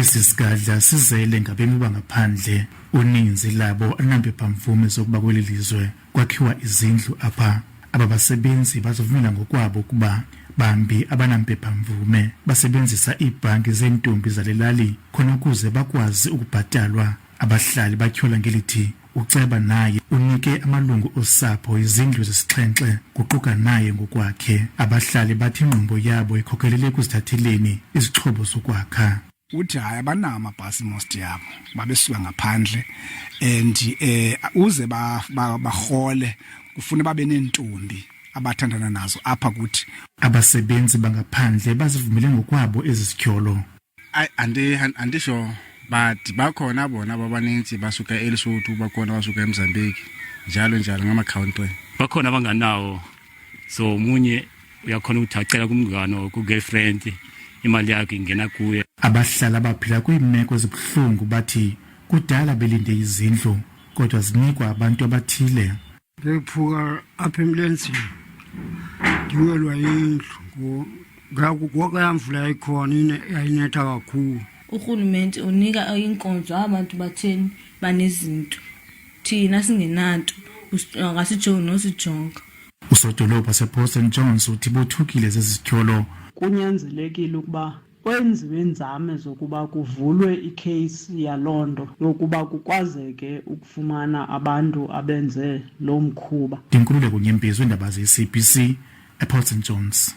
Esi sigadla sizele ngabemi bangaphandle, uninzi labo anempephamvume zokuba kweli lizwe kwakhiwa izindlu apha. Aba basebenzi bazovumela ngokwabo ukuba bambi abanampephamvume basebenzisa iibhanki zeentombi zalelali khona ukuze bakwazi ukubhatalwa. Abahlali batyhola ngelithi uceba naye unike amalungu osapho izindlu zesixhenxe kuquka naye ngokwakhe. Abahlali bathi ingqumbo yabo ikhokelele ekuzithatheleni izixhobo zokwakha. Uthi hayi abanama amabhasi most yabo babesuka ngaphandle and uze barhole kufuna babe nentombi abathandana nazo apha kuthi. Abasebenzi bangaphandle bazivumele ngokwabo ezizityholo. Andisho but bakhona bona abaninzi basuka eLesotho, bakhona basuka eMozambique, njalo ngama-country. Bakhona abanganawo, so munye uyakhona ukuthi acela kumngane ku-girlfriend imali yakhe ingena kuye. Abahlali abaphila kwiimeko ezibuhlungu bathi kudala belinde izindlu kodwa zinikwa abantu abathile. Ngephuka apha emlenzini ndiwelwa indlu ngoku yamvula yayikhona yayinetha kakhulu. Urhulumente unika inkonzo abantu batheni banezinto, thina singenanto ngasijonga nosijonga. Usodolophu wasePort St Johns uthi bothukile zezityholo. Kunyanzelekile ukuba kwenziwe inzame zokuba kuvulwe ikheyisi yalondo yokuba kukwazeke ukufumana abantu abenze lo mkhuba. Dinkululeko Nyembezi, Iindaba ze-SABC, ePort St Johns.